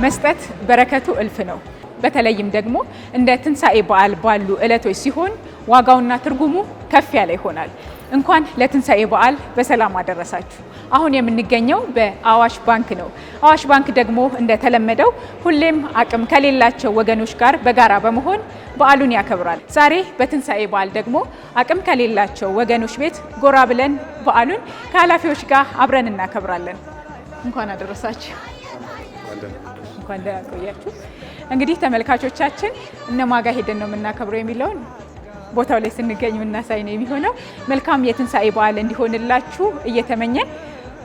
መስጠት በረከቱ እልፍ ነው። በተለይም ደግሞ እንደ ትንሳኤ በዓል ባሉ ዕለቶች ሲሆን ዋጋውና ትርጉሙ ከፍ ያለ ይሆናል። እንኳን ለትንሳኤ በዓል በሰላም አደረሳችሁ። አሁን የምንገኘው በአዋሽ ባንክ ነው። አዋሽ ባንክ ደግሞ እንደተለመደው ሁሌም አቅም ከሌላቸው ወገኖች ጋር በጋራ በመሆን በዓሉን ያከብራል። ዛሬ በትንሳኤ በዓል ደግሞ አቅም ከሌላቸው ወገኖች ቤት ጎራ ብለን በዓሉን ከኃላፊዎች ጋር አብረን እናከብራለን። እንኳን አደረሳችሁ። እንኳን ደህና ቆያችሁ። እንግዲህ ተመልካቾቻችን እነማጋ ሄደን ነው የምናከብረው የሚለውን ቦታው ላይ ስንገኝ የምናሳይ ነው የሚሆነው። መልካም የትንሳኤ በዓል እንዲሆንላችሁ እየተመኘን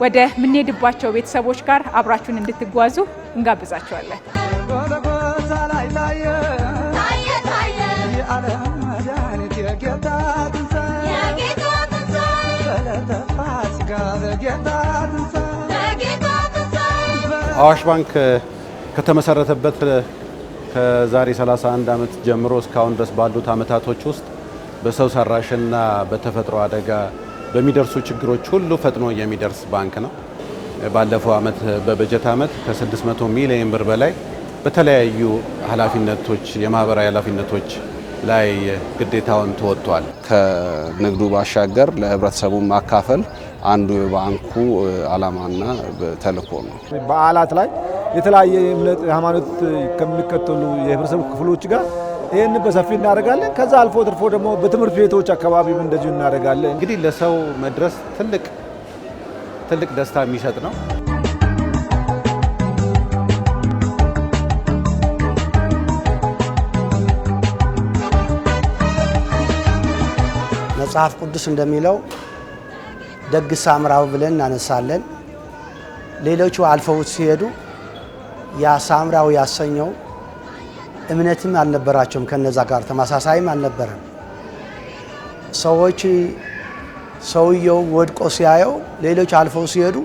ወደ ምንሄድባቸው ቤተሰቦች ጋር አብራችሁን እንድትጓዙ እንጋብዛችኋለን። አዋሽ ባንክ ከተመሰረተበት ከዛሬ 31 ዓመት ጀምሮ እስካሁን ድረስ ባሉት ዓመታቶች ውስጥ በሰው ሰራሽና በተፈጥሮ አደጋ በሚደርሱ ችግሮች ሁሉ ፈጥኖ የሚደርስ ባንክ ነው። ባለፈው ዓመት በበጀት ዓመት ከ600 ሚሊዮን ብር በላይ በተለያዩ ኃላፊነቶች የማህበራዊ ኃላፊነቶች ላይ ግዴታውን ተወጥቷል። ከንግዱ ባሻገር ለህብረተሰቡ ማካፈል አንዱ የባንኩ ዓላማና ተልዕኮ ነው። በዓላት ላይ የተለያየ እምነት ሃይማኖት ከሚከተሉ የህብረተሰብ ክፍሎች ጋር ይሄን በሰፊ እናደርጋለን። ከዛ አልፎ ተርፎ ደግሞ በትምህርት ቤቶች አካባቢም እንደዚሁ እናደርጋለን። እንግዲህ ለሰው መድረስ ትልቅ ደስታ የሚሰጥ ነው። መጽሐፍ ቅዱስ እንደሚለው ደግ ሳምራዊ ብለን እናነሳለን። ሌሎቹ አልፈው ሲሄዱ ያ ሳምራዊ ያሰኘው እምነትም አልነበራቸውም፣ ከነዛ ጋር ተመሳሳይም አልነበረም። ሰውየው ወድቆ ሲያየው ሌሎች አልፈው ሲሄዱ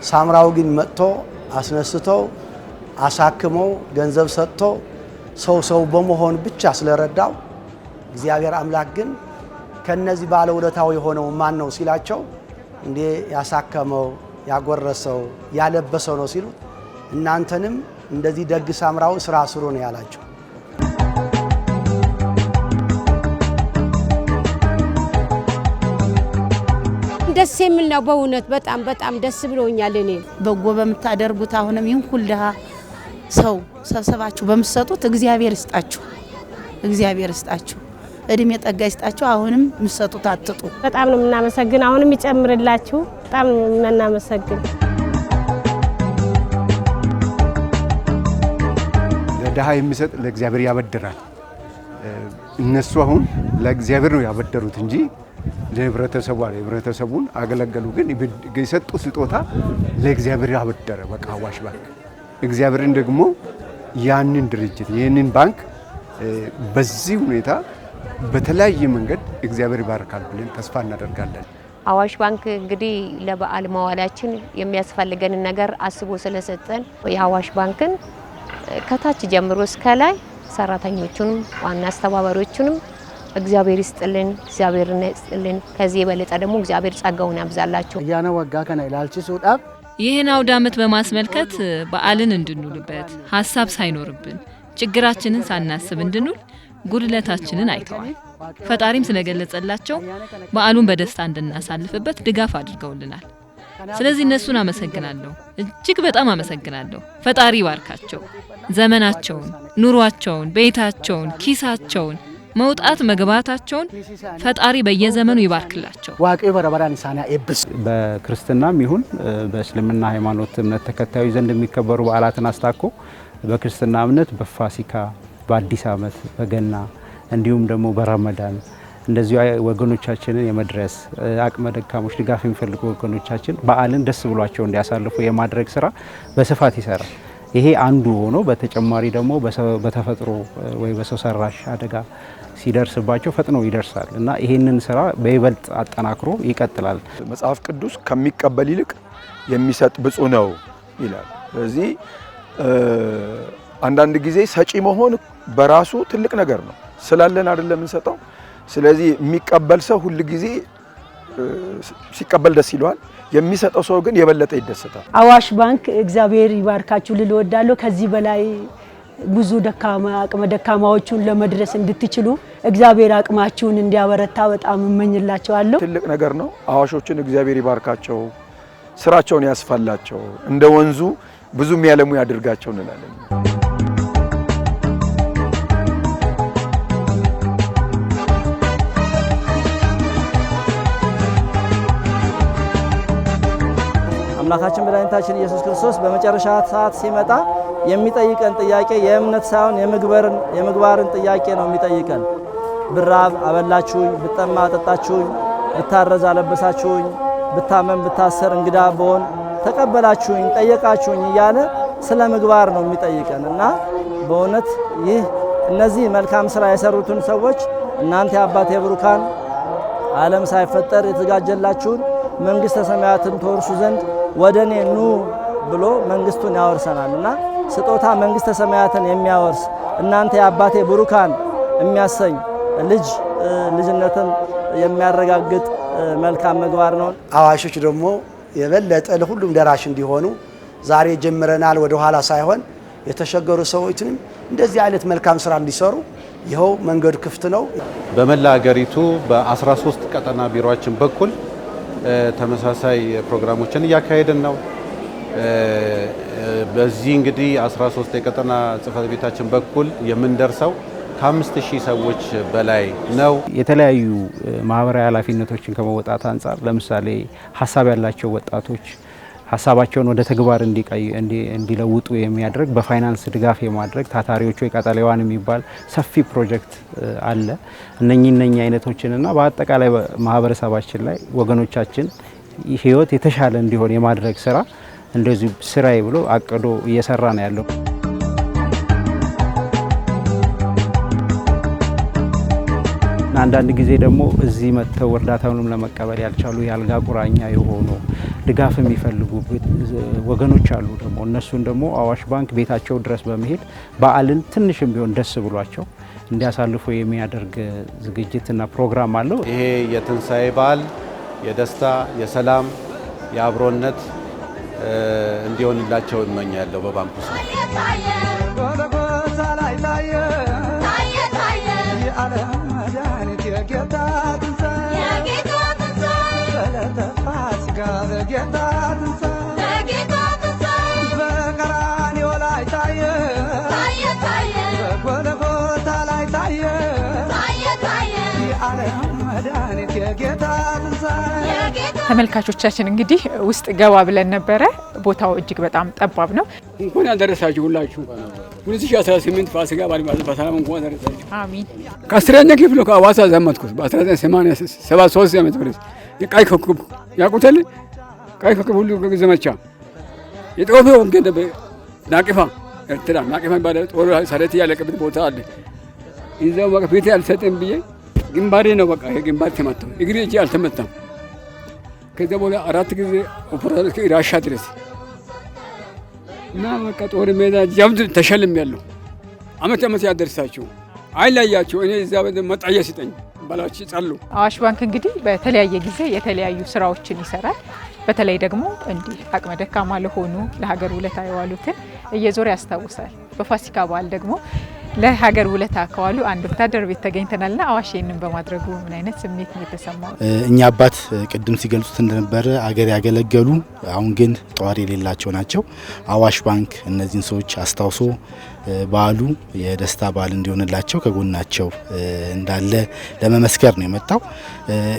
ሳምራዊ ግን መጥቶ አስነስተው አሳክመው ገንዘብ ሰጥቶ ሰው በመሆን ብቻ ስለረዳው እግዚአብሔር አምላክ ግን ከነዚህ ባለውለታው የሆነው ማን ነው ሲላቸው እንዴ ያሳከመው ያጎረሰው ያለበሰው ነው ሲሉት እናንተንም እንደዚህ ደግ ሳምራዊ ስራ ስሩ ነው ያላቸው። ደስ የሚል ነው በእውነት በጣም ደስ ብሎኛል። እኔ በጎ በምታደርጉት አሁንም ይሁን ሁሉ ሰው ሰብሰባችሁ በመሰጡት እግዚአብሔር ይስጣችሁ እድሜ ጠጋ ይስጣችሁ። አሁንም ምሰጡት አትጡ። በጣም ነው እናመሰግን። አሁንም ይጨምርላችሁ። በጣም ነው እናመሰግን። ለድሃ የሚሰጥ ለእግዚአብሔር ያበድራል። እነሱ አሁን ለእግዚአብሔር ነው ያበደሩት እንጂ ለህብረተሰቡን አገለገሉ። ግን የሰጡ ስጦታ ለእግዚአብሔር ያበደረ በቃ አዋሽ ባንክ እግዚአብሔርን ደግሞ ያንን ድርጅት ይህንን ባንክ በዚህ ሁኔታ በተለያየ መንገድ እግዚአብሔር ይባርካል ብለን ተስፋ እናደርጋለን። አዋሽ ባንክ እንግዲህ ለበዓል መዋላችን የሚያስፈልገንን ነገር አስቦ ስለሰጠን የአዋሽ ባንክን ከታች ጀምሮ እስከ ላይ ሰራተኞቹንም ዋና አስተባባሪዎቹንም እግዚአብሔር ይስጥልን። ከዚህ የበለጠ ደግሞ እግዚአብሔር ጸጋውን ያብዛላችሁ። ያነ ወጋ ከና ይላልቺሱዳብ ይህን አውደ ዓመት በማስመልከት በዓልን እንድንውልበት ሀሳብ ሳይኖርብን ችግራችንን ሳናስብ እንድንውል ጉድለታችንን አይተዋል። ፈጣሪም ስለገለጸላቸው በዓሉን በደስታ እንድናሳልፍበት ድጋፍ አድርገውልናል። ስለዚህ እነሱን አመሰግናለሁ፣ እጅግ በጣም አመሰግናለሁ። ፈጣሪ ይባርካቸው። ዘመናቸውን፣ ኑሯቸውን፣ ቤታቸውን፣ ኪሳቸውን፣ መውጣት መግባታቸውን ፈጣሪ በየዘመኑ ይባርክላቸው። ዋቄ በረበራን ሳና ኤብስ በክርስትናም ይሁን በእስልምና ሃይማኖት እምነት ተከታዮች ዘንድ የሚከበሩ በዓላትን አስታኮ በክርስትና እምነት በፋሲካ በአዲስ ዓመት በገና እንዲሁም ደግሞ በረመዳን እንደዚሁ ወገኖቻችንን የመድረስ አቅመ ደካሞች ድጋፍ የሚፈልጉ ወገኖቻችን በዓልን ደስ ብሏቸው እንዲያሳልፉ የማድረግ ስራ በስፋት ይሰራል። ይሄ አንዱ ሆኖ በተጨማሪ ደግሞ በተፈጥሮ ወይ በሰው ሰራሽ አደጋ ሲደርስባቸው ፈጥኖ ይደርሳል እና ይሄንን ስራ በይበልጥ አጠናክሮ ይቀጥላል። መጽሐፍ ቅዱስ ከሚቀበል ይልቅ የሚሰጥ ብፁዕ ነው ይላል። ስለዚህ አንዳንድ ጊዜ ሰጪ መሆን በራሱ ትልቅ ነገር ነው። ስላለን አይደለም እንሰጠው። ስለዚህ የሚቀበል ሰው ሁሉ ጊዜ ሲቀበል ደስ ይለዋል። የሚሰጠው ሰው ግን የበለጠ ይደሰታል። አዋሽ ባንክ እግዚአብሔር ይባርካችሁ ልል እወዳለሁ። ከዚህ በላይ ብዙ አቅመ ደካማዎቹን ለመድረስ እንድትችሉ እግዚአብሔር አቅማችሁን እንዲያበረታ በጣም እመኝላችኋለሁ። ትልቅ ነገር ነው። አዋሾችን እግዚአብሔር ይባርካቸው፣ ስራቸውን ያስፋላቸው፣ እንደ ወንዙ ብዙ የሚያለሙ ያድርጋቸው እንላለን። አምላካችን መድኃኒታችን ኢየሱስ ክርስቶስ በመጨረሻ ሰዓት ሲመጣ የሚጠይቀን ጥያቄ የእምነት ሳይሆን የምግባርን ጥያቄ ነው የሚጠይቀን። ብራብ አበላችሁኝ፣ ብጠማ አጠጣችሁኝ፣ ብታረዝ አለበሳችሁኝ፣ ብታመም ብታሰር እንግዳ ብሆን ተቀበላችሁኝ፣ ጠየቃችሁኝ እያለ ስለ ምግባር ነው የሚጠይቀን እና በእውነት እነዚህ መልካም ስራ የሰሩትን ሰዎች እናንተ የአባቴ ብሩካን ዓለም ሳይፈጠር የተዘጋጀላችሁን መንግሥተ ሰማያትን ተወርሱ ዘንድ ወደኔ ኑ ብሎ መንግስቱን ያወርሰናል እና ስጦታ መንግሥተ ሰማያትን የሚያወርስ እናንተ የአባቴ ብሩካን የሚያሰኝ ልጅነትን የሚያረጋግጥ መልካም ምግባር ነው። አዋሾች ደግሞ የበለጠ ለሁሉም ደራሽ እንዲሆኑ ዛሬ ጀምረናል፣ ወደ ኋላ ሳይሆን የተሸገሩ ሰዎችንም እንደዚህ አይነት መልካም ስራ እንዲሰሩ ይኸው መንገዱ ክፍት ነው። በመላ ሀገሪቱ በ13 ቀጠና ቢሮአችን በኩል ተመሳሳይ ፕሮግራሞችን እያካሄድን ነው። በዚህ እንግዲህ 13 የቀጠና ጽሕፈት ቤታችን በኩል የምንደርሰው ከ5000 ሰዎች በላይ ነው። የተለያዩ ማህበራዊ ኃላፊነቶችን ከመወጣት አንጻር ለምሳሌ ሀሳብ ያላቸው ወጣቶች ሀሳባቸውን ወደ ተግባር እንዲለውጡ የሚያደርግ በፋይናንስ ድጋፍ የማድረግ ታታሪዎቹ የቀጠሌዋን የሚባል ሰፊ ፕሮጀክት አለ። እነኚህ አይነቶችንና በአጠቃላይ ማህበረሰባችን ላይ ወገኖቻችን ህይወት የተሻለ እንዲሆን የማድረግ ስራ እንደዚህ ስራዬ ብሎ አቅዶ እየሰራ ነው ያለው። አንዳንድ ጊዜ ደግሞ እዚህ መጥተው እርዳታውንም ለመቀበል ያልቻሉ የአልጋ ቁራኛ የሆኑ ድጋፍ የሚፈልጉ ወገኖች አሉ። ደግሞ እነሱን ደግሞ አዋሽ ባንክ ቤታቸው ድረስ በመሄድ በዓልን ትንሽም ቢሆን ደስ ብሏቸው እንዲያሳልፉ የሚያደርግ ዝግጅትና ፕሮግራም አለው። ይሄ የትንሳኤ በዓል የደስታ፣ የሰላም፣ የአብሮነት እንዲሆንላቸው እመኛለሁ። በባንኩ ስም ተመልካቾቻችን እንግዲህ ውስጥ ገባ ብለን ነበረ። ቦታው እጅግ በጣም ጠባብ ነው። እንኳን ያደረሳችሁ ሁላችሁ 2018 ፋሲካ በዓል በሰላም እንኳን ያደረሳችሁ። አሜን። ከአስረኛ ክፍል ከአዋሳ ዘመትኩት በ1973 ዓመተ ምህረት የቀይ ኮከብ ያቁተል ቀይ ኮከብ ሁሉ ዘመቻ የጦፈው ገደበ ናቂፋ ኤርትራ ናቂፋ ባለ ጦር ሰረት ያለቀበት ቦታ አለ። እዛው በቃ ፊት ያልሰጠን ብዬ ግንባሬ ነው በቃ ግንባር ተመታው። እግሬ እጄ አልተመታም። ከዛ በኋላ 4 ጊዜ ኦፕሬሽን ራሻ ድረስ እና በቃ ጦር ሜዳ ጀብድ ተሸልሜያለሁ። አመት ያደርሳችሁ አይለያችሁ። እኔ እዛ መጣያ ሲጠኝ ባላች ጸሉ። አዋሽ ባንክ እንግዲህ በተለያየ ጊዜ የተለያዩ ስራዎችን ይሰራል። በተለይ ደግሞ እንዲህ አቅመ ደካማ ለሆኑ ለሀገር ውለታ የዋሉትን እየዞረ ያስታውሳል። በፋሲካ በዓል ደግሞ ለሀገር ውለታ ከዋሉ አንድ ወታደር ቤት ተገኝተናልና አዋሽ ይህንን በማድረጉ ምን አይነት ስሜት ነው የተሰማው? እኛ አባት ቅድም ሲገልጹት እንደነበረ አገር ያገለገሉ አሁን ግን ጧሪ የሌላቸው ናቸው። አዋሽ ባንክ እነዚህን ሰዎች አስታውሶ በዓሉ የደስታ በዓል እንዲሆንላቸው ከጎናቸው እንዳለ ለመመስከር ነው የመጣው።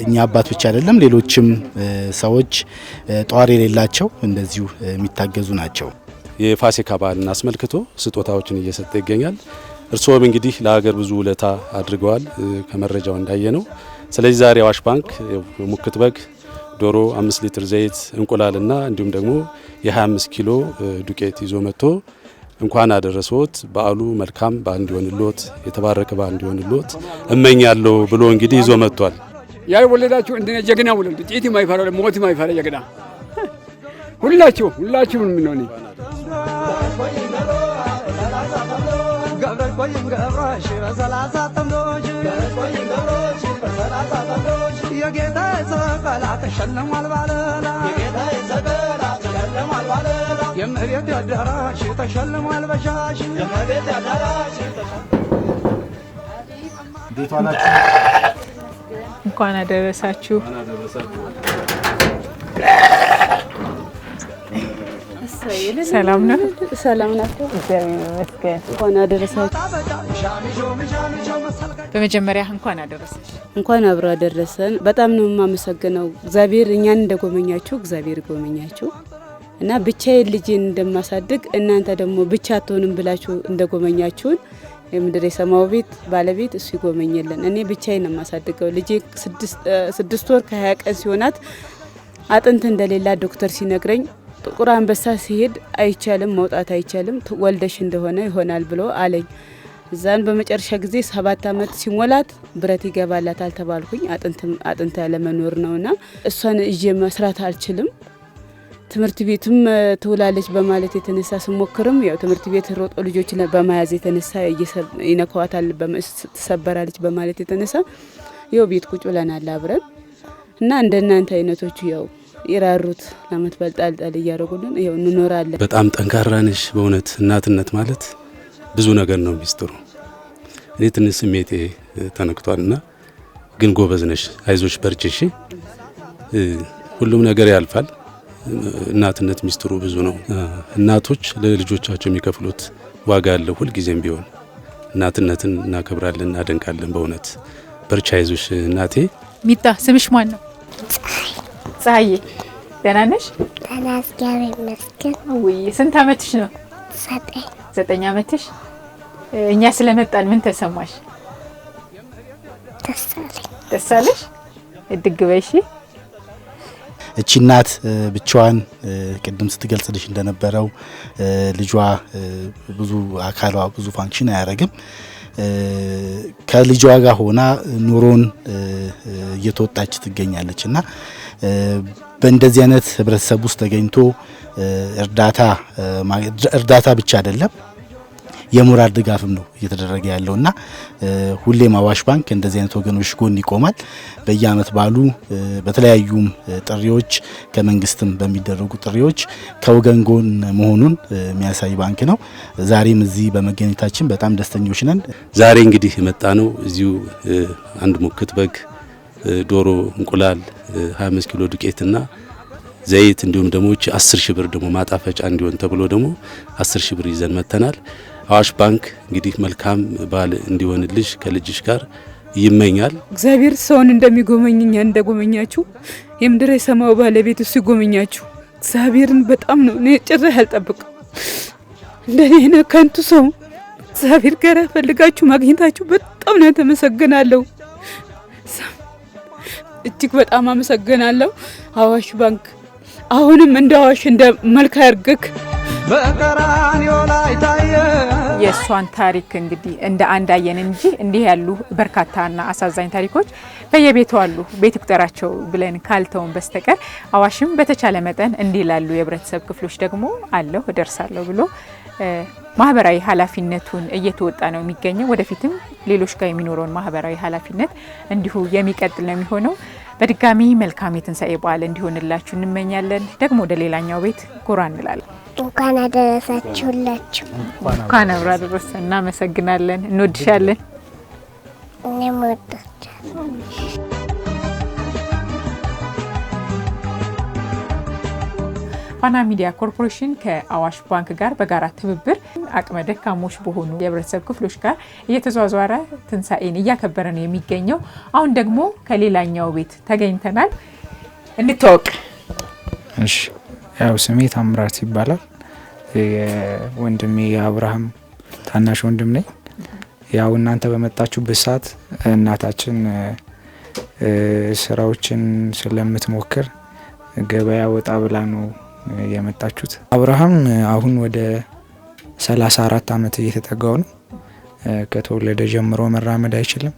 እኛ አባት ብቻ አይደለም፣ ሌሎችም ሰዎች ጧሪ የሌላቸው እንደዚሁ የሚታገዙ ናቸው። የፋሲካ በዓልን አስመልክቶ ስጦታዎችን እየሰጠ ይገኛል። እርስዎም እንግዲህ ለሀገር ብዙ ውለታ አድርገዋል ከመረጃው እንዳየ ነው። ስለዚህ ዛሬ አዋሽ ባንክ ሙክት በግ፣ ዶሮ፣ 5 ሊትር ዘይት፣ እንቁላልና እንዲሁም ደግሞ የ25 ኪሎ ዱቄት ይዞ መጥቶ እንኳን አደረሰዎት በዓሉ መልካም በዓል እንዲሆንልዎት የተባረከ በዓል እንዲሆንልዎት እመኛለሁ ብሎ እንግዲህ ይዞ መጥቷል። ያይ ወለዳችሁ እንደ ጀግና ወለዱ ጤት ማይፈራ ሞት ማይፈራ ጀግና ሁላችሁም ምን ነው የጌታ ሰቀላ ተሸልሟል ባለላ የጌታ ሰቀላ ተሸልሟል ባለላ የእመቤት አዳራሽ ተሸልሟል በሻሽ የእመቤት አዳራሽ እንዴት ዋላችሁ? እንኳን አደረሳችሁ። ሰላም ነው? ሰላም ናችሁ? እግዚአብሔር ይመስገን። እንኳን አደረሳችሁ። በመጀመሪያ እንኳን አደረሰሽ። እንኳን አብሮ አደረሰን። በጣም ነው የማመሰግነው። እግዚአብሔር እኛን እንደጎመኛችሁ እግዚአብሔር ይጎመኛችሁ እና ብቻዬን ልጄን እንደማሳድግ እናንተ ደግሞ ብቻ አትሆንም ብላችሁ እንደጎመኛችሁን የምድር የሰማው ቤት ባለቤት እሱ ይጎመኝልን። እኔ ብቻዬን ነው የማሳድገው። ልጄ 6 ወር ከ20 ቀን ሲሆናት አጥንት እንደሌላ ዶክተር ሲነግረኝ ጥቁር አንበሳ ሲሄድ አይቻልም መውጣት አይቻልም ወልደሽ እንደሆነ ይሆናል ብሎ አለኝ። እዛን በመጨረሻ ጊዜ 7 አመት ሲሞላት ብረት ይገባላታል ተባልኩኝ። አጥንት ያለ መኖር ነውና እሷን እጄ መስራት አልችልም። ትምህርት ቤትም ትውላለች በማለት የተነሳ ስሞክርም ያው ትምህርት ቤት ሮጦ ልጆች በመያዝ የተነሳ ይነካዋታል ትሰበራለች በማለት የተነሳ ያው ቤት ቁጭ ብለናል አብረን እና እንደናንተ አይነቶቹ ያው ይራሩት ለአመት በልጣልጣል እያደረጉልን ይኸው እንኖራለን። በጣም ጠንካራ ነሽ በእውነት እናትነት ማለት ብዙ ነገር ነው ሚስጥሩ። እኔ ትንሽ ስሜቴ ተነክቷልና ግን ጎበዝ ነሽ፣ አይዞሽ፣ በርቺሽ፣ ሁሉም ነገር ያልፋል። እናትነት ሚስጥሩ ብዙ ነው። እናቶች ለልጆቻቸው የሚከፍሉት ዋጋ አለ። ሁሉ ጊዜም ቢሆን እናትነትን እናከብራለን፣ እናደንቃለን። በእውነት በርቺ፣ አይዞሽ እናቴ። ሚጣ ስምሽ ማን ነው? ፀሐዬ ደህና ነሽ? ደህና እግዚአብሔር ይመስገን። ውይ ስንት አመትሽ ነው? 9 አመትሽ? እኛ ስለመጣን ምን ተሰማሽ? ደስ አለሽ? እድግ በይሽ። እቺ እናት ብቻዋን ቅድም ስትገልጽልሽ እንደነበረው ልጇ ብዙ አካሏ ብዙ ፋንክሽን አያረግም። ከልጇ ጋር ሆና ኑሮን እየተወጣች ትገኛለችና በእንደዚህ አይነት ህብረተሰብ ውስጥ ተገኝቶ እርዳታ ብቻ አይደለም የሞራል ድጋፍም ነው እየተደረገ ያለውና ሁሌም አዋሽ ባንክ እንደዚህ አይነት ወገኖች ጎን ይቆማል። በየአመት ባሉ በተለያዩም ጥሪዎች ከመንግስትም በሚደረጉ ጥሪዎች ከወገን ጎን መሆኑን የሚያሳይ ባንክ ነው። ዛሬም እዚህ በመገኘታችን በጣም ደስተኞች ነን። ዛሬ እንግዲህ የመጣ ነው እዚሁ አንድ ሙክት በግ፣ ዶሮ፣ እንቁላል፣ 25 ኪሎ ዱቄትና ዘይት እንዲሁም ደግሞ 10 ሺህ ብር ደግሞ ማጣፈጫ እንዲሆን ተብሎ ደግሞ 10 ሺህ ብር ይዘን መተናል። አዋሽ ባንክ እንግዲህ መልካም በዓል እንዲሆንልሽ ከልጅሽ ጋር ይመኛል። እግዚአብሔር ሰውን እንደሚጎመኝኛ እንደጎመኛችሁ የምድር የሰማው ባለቤት እሱ ይጎመኛችሁ። እግዚአብሔርን በጣም ነው እኔ ጭራሽ አልጠብቅም። እንደኔ አይነት ከንቱ ሰው እግዚአብሔር ጋር ፈልጋችሁ ማግኘታችሁ በጣም ነው ተመሰግናለሁ። እጅግ በጣም አመሰግናለሁ። አዋሽ ባንክ አሁንም እንደ አዋሽ እንደ መልካ ያርግክ። በቀራንዮ ላይ ታየ። የእሷን ታሪክ እንግዲህ እንደ አንድ አየን እንጂ እንዲህ ያሉ በርካታና አሳዛኝ ታሪኮች በየቤቱ አሉ። ቤት ቁጥራቸው ብለን ካልተውን በስተቀር አዋሽም በተቻለ መጠን እንዲህ ላሉ የህብረተሰብ ክፍሎች ደግሞ አለው እደርሳለሁ ብሎ ማህበራዊ ኃላፊነቱን እየተወጣ ነው የሚገኘው። ወደፊትም ሌሎች ጋር የሚኖረውን ማህበራዊ ኃላፊነት እንዲሁ የሚቀጥል ነው የሚሆነው። በድጋሚ መልካም የትንሳኤ በዓል እንዲሆንላችሁ እንመኛለን። ደግሞ ወደ ሌላኛው ቤት ጎራ እንላለን። እንኳን አደረሳችሁላችሁ። እንኳን አብራ አደረሰን። እናመሰግናለን። እንወድሻለን። እኔም እወዳችኋለሁ። ፋና ሚዲያ ኮርፖሬሽን ከአዋሽ ባንክ ጋር በጋራ ትብብር አቅመ ደካሞች በሆኑ የህብረተሰብ ክፍሎች ጋር እየተዟዟረ ትንሳኤን እያከበረ ነው የሚገኘው። አሁን ደግሞ ከሌላኛው ቤት ተገኝተናል። እንተዋወቅ። እሺ፣ ያው ስሜ ታምራት ይባላል። የወንድሜ የአብርሃም ታናሽ ወንድም ነኝ። ያው እናንተ በመጣችሁበት ሰዓት እናታችን ስራዎችን ስለምትሞክር ገበያ ወጣ ብላ ነው የመጣችሁት። አብርሃም አሁን ወደ 34 አመት እየተጠጋው ነው። ከተወለደ ጀምሮ መራመድ አይችልም።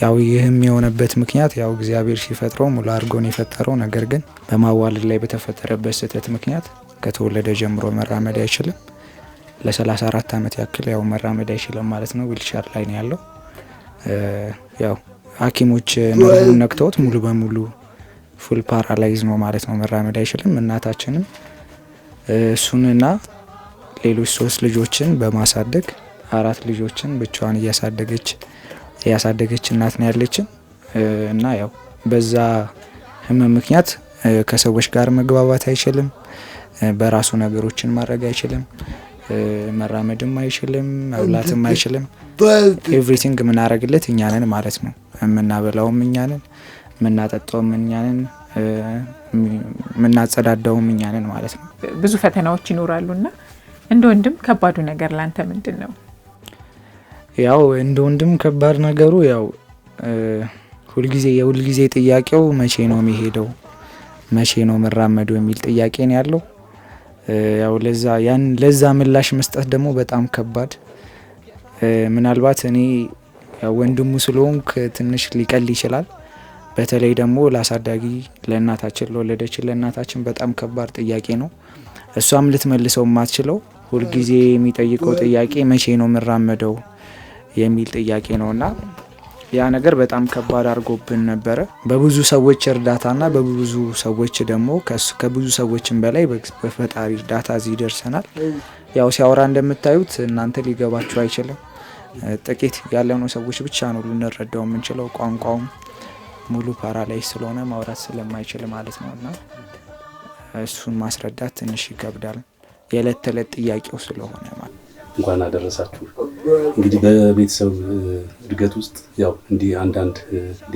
ያው ይህም የሆነበት ምክንያት ያው እግዚአብሔር ሲፈጥረው ሙሉ አድርጎ ነው የፈጠረው። ነገር ግን በማዋለድ ላይ በተፈጠረበት ስህተት ምክንያት ከተወለደ ጀምሮ መራመድ አይችልም። ለ34 አመት ያክል ያው መራመድ አይችልም ማለት ነው። ዊልቸር ላይ ነው ያለው። ያው ሐኪሞች ነርቡን ነክተውት ሙሉ በሙሉ ፉል ፓራላይዝ ነው ማለት ነው። መራመድ አይችልም። እናታችንም እሱንና ሌሎች 3 ልጆችን በማሳደግ 4 ልጆችን ብቻዋን እያሳደገች እናት ነው ያለችን እና ያው በዛ ህመም ምክንያት ከሰዎች ጋር መግባባት አይችልም። በራሱ ነገሮችን ማድረግ አይችልም። መራመድም አይችልም። መብላትም አይችልም። ኤቭሪቲንግ ምናረግለት እኛ ነን ማለት ነው። የምናበላውም እኛ ነን፣ የምናጠጣውም እኛ ነን፣ የምናጸዳዳውም እኛ ነን ማለት ነው። ብዙ ፈተናዎች ይኖራሉና እንደ ወንድም ከባዱ ነገር ላንተ ምንድን ነው? ያው እንደ ወንድም ከባድ ነገሩ ያው ሁልጊዜ ጥያቄው መቼ ነው የሚሄደው፣ መቼ ነው መራመዱ የሚል ጥያቄ ነው ያለው። ያው ለዛ ምላሽ መስጠት ደግሞ በጣም ከባድ። ምናልባት እኔ ያው ወንድሙ ስለሆንክ ትንሽ ሊቀል ይችላል። በተለይ ደግሞ ለአሳዳጊ ለእናታችን ለወለደችን ለእናታችን በጣም ከባድ ጥያቄ ነው። እሷም ልትመልሰው የማትችለው ሁልጊዜ የሚጠይቀው ጥያቄ መቼ ነው መራመደው የሚል ጥያቄ ነውና ያ ነገር በጣም ከባድ አድርጎብን ነበረ። በብዙ ሰዎች እርዳታና በብዙ ሰዎች ደግሞ ከብዙ ሰዎችም በላይ በፈጣሪ እርዳታ እዚህ ደርሰናል። ያው ሲያወራ እንደምታዩት እናንተ ሊገባችሁ አይችልም። ጥቂት ያለነው ሰዎች ብቻ ነው ልንረዳው የምንችለው። ቋንቋውም ሙሉ ፓራላይዝ ስለሆነ ማውራት ስለማይችል ማለት ነውና እሱን ማስረዳት ትንሽ ይከብዳል። የዕለት ተዕለት ጥያቄው ስለሆነ ማለት እንኳን አደረሳችሁ። እንግዲህ በቤተሰብ እድገት ውስጥ ያው እንዲህ አንዳንድ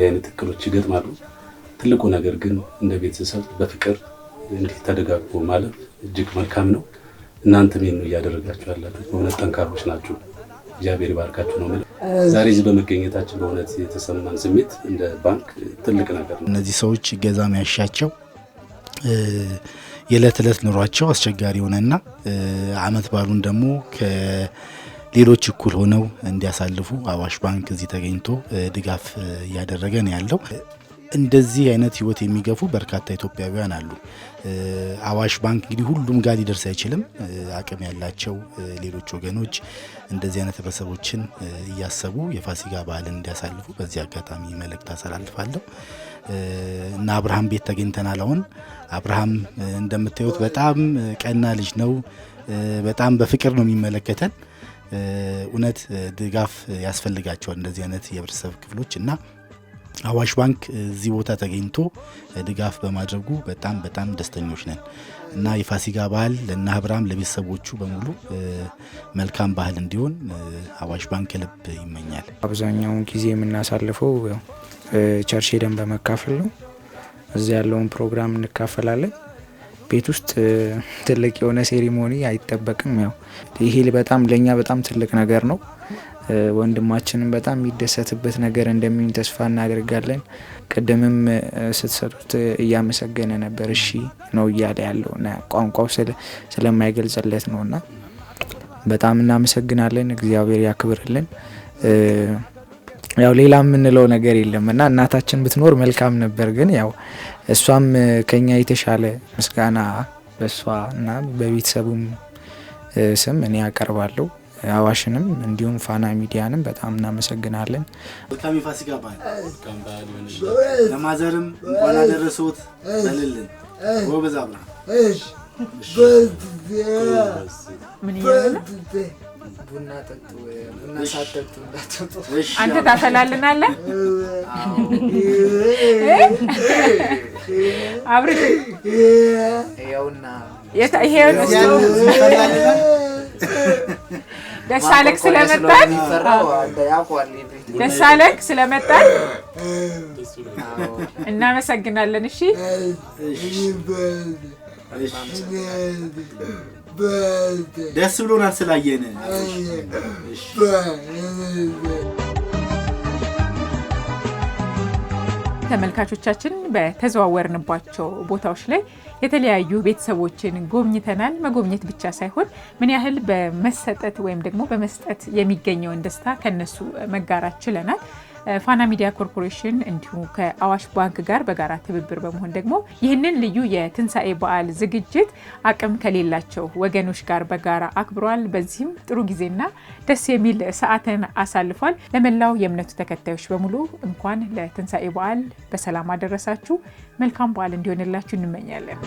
አይነት እክሎች ይገጥማሉ። ትልቁ ነገር ግን እንደ ቤተሰብ በፍቅር እንዲህ ተደጋግፎ ማለፍ እጅግ መልካም ነው። እናንተም ይሄን ነው እያደረጋችሁ ያላችሁት። በእውነት ጠንካሮች ናችሁ። እግዚአብሔር ይባርካችሁ ነው ማለት። ዛሬ እዚህ በመገኘታችን በእውነት የተሰማን ስሜት እንደ ባንክ ትልቅ ነገር ነው። እነዚህ ሰዎች ገዛ የሚያሻቸው የዕለት ዕለት ኑሯቸው አስቸጋሪ ሆነና አመት ባሉን ደግሞ ከሌሎች እኩል ሆነው እንዲያሳልፉ አዋሽ ባንክ እዚህ ተገኝቶ ድጋፍ እያደረገ ነው ያለው። እንደዚህ አይነት ህይወት የሚገፉ በርካታ ኢትዮጵያውያን አሉ። አዋሽ ባንክ እንግዲህ ሁሉም ጋር ሊደርስ አይችልም። አቅም ያላቸው ሌሎች ወገኖች እንደዚህ አይነት ህብረተሰቦችን እያሰቡ የፋሲካ በዓልን እንዲያሳልፉ በዚህ አጋጣሚ መልእክት አስተላልፋለሁ። እና አብርሃም ቤት ተገኝተናል። አሁን አብርሃም እንደምታዩት በጣም ቀና ልጅ ነው። በጣም በፍቅር ነው የሚመለከተን። እውነት ድጋፍ ያስፈልጋቸዋል እንደዚህ አይነት የህብረተሰብ ክፍሎች እና አዋሽ ባንክ እዚህ ቦታ ተገኝቶ ድጋፍ በማድረጉ በጣም ደስተኞች ነን እና የፋሲካ በዓል ለእነ አብርሃም ለቤተሰቦቹ በሙሉ መልካም ባህል እንዲሆን አዋሽ ባንክ ልብ ይመኛል። አብዛኛውን ጊዜ የምናሳልፈው ቸርች ሄደን በመካፈል ነው። እዚህ ያለውን ፕሮግራም እንካፈላለን። ቤት ውስጥ ትልቅ የሆነ ሴሪሞኒ አይጠበቅም። ያው ይሄ በጣም ለኛ በጣም ትልቅ ነገር ነው። ወንድማችንን በጣም የሚደሰትበት ነገር እንደሚሆን ተስፋ እናደርጋለን። ቀደምም ስትሰጡት እያመሰገነ ነበር። እሺ ነው እያለ ያለውና ቋንቋው ስለማይገልጽለት ነውና በጣም እናመሰግናለን። እግዚአብሔር ያክብርልን። ያው ሌላ የምንለው ነገር የለምና እናታችን ብትኖር መልካም ነበር። ግን ያው እሷም ከኛ የተሻለ ምስጋና በሷ እና በቤተሰቡም ስም እኔ ያቀርባለሁ። አዋሽንም እንዲሁም ፋና ሚዲያንም በጣም እናመሰግናለን። መልካም የፋሲካ በዓል ለማዘርም እንኳን አደረሰዎት በልልን። ጎበዝ አብርሃም። ምን ይያለ ቡና ጠጡ፣ ቡና ሳጠጡ እንዳትወጡ። አንተ ታፈላልናለህ? አብርሽ ይኸውና ይሄን እሱ ደስ አለክ ስለመጣን፣ ደስ አለክ ስለመጣን እናመሰግናለን። እሺ ደስ ብሎናል ስላየን። ተመልካቾቻችን በተዘዋወርንባቸው ቦታዎች ላይ የተለያዩ ቤተሰቦችን ጎብኝተናል። መጎብኘት ብቻ ሳይሆን ምን ያህል በመሰጠት ወይም ደግሞ በመስጠት የሚገኘውን ደስታ ከነሱ መጋራት ችለናል። ፋና ሚዲያ ኮርፖሬሽን እንዲሁም ከአዋሽ ባንክ ጋር በጋራ ትብብር በመሆን ደግሞ ይህንን ልዩ የትንሳኤ በዓል ዝግጅት አቅም ከሌላቸው ወገኖች ጋር በጋራ አክብሯል። በዚህም ጥሩ ጊዜና ደስ የሚል ሰዓትን አሳልፏል። ለመላው የእምነቱ ተከታዮች በሙሉ እንኳን ለትንሳኤ በዓል በሰላም አደረሳችሁ። መልካም በዓል እንዲሆንላችሁ እንመኛለን።